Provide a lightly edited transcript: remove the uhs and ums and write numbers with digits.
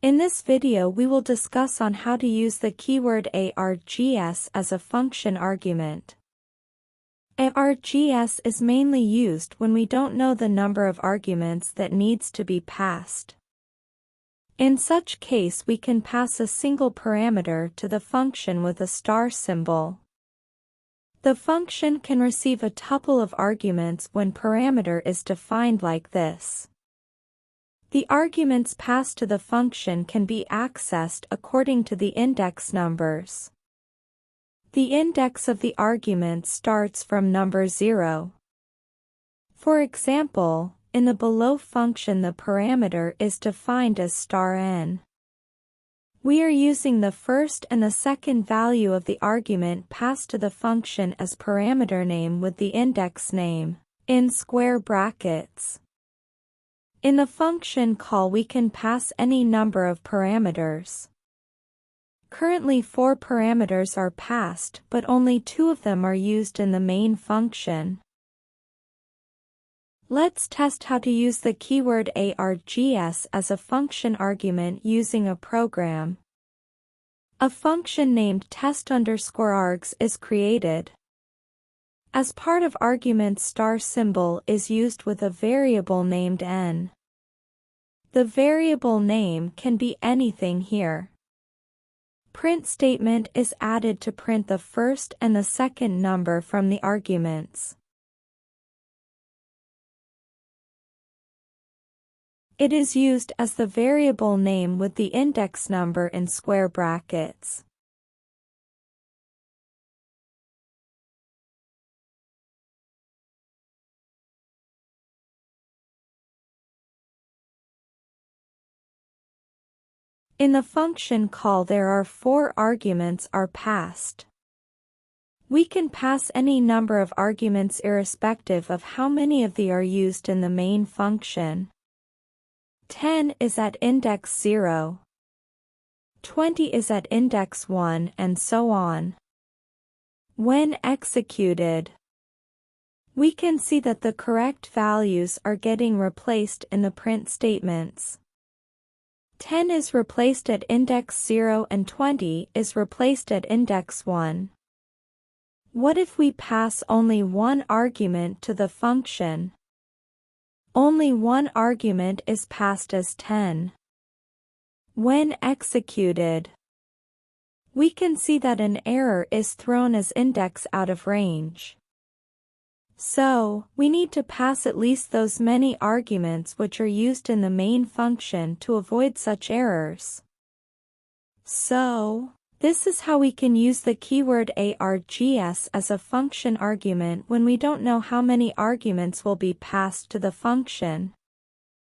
In this video we will discuss on how to use the keyword ARGS as a function argument. ARGS is mainly used when we don't know the number of arguments that needs to be passed. In such case we can pass a single parameter to the function with a star symbol. The function can receive a tuple of arguments when parameter is defined like this. The arguments passed to the function can be accessed according to the index numbers. The index of the argument starts from number 0. For example, in the below function the parameter is defined as *n. We are using the first and the second value of the argument passed to the function as parameter name with the index name, in square brackets. In the function call we can pass any number of parameters. Currently 4 parameters are passed, but only 2 of them are used in the main function. Let's test how to use the keyword ARGS as a function argument using a program. A function named test_args is created. As part of argument *symbol is used with a variable named n. The variable name can be anything here. Print statement is added to print the first and the second number from the arguments. It is used as the variable name with the index number in square brackets. In the function call there are 4 arguments are passed. We can pass any number of arguments irrespective of how many of the are used in the main function. 10 is at index 0. 20 is at index 1 and so on. When executed, we can see that the correct values are getting replaced in the print statements. 10 is replaced at index 0 and 20 is replaced at index 1. What if we pass only one argument to the function? Only one argument is passed as 10. When executed, we can see that an error is thrown as index out of range. So, we need to pass at least those many arguments which are used in the main function to avoid such errors. So, this is how we can use the keyword ARGS as a function argument when we don't know how many arguments will be passed to the function.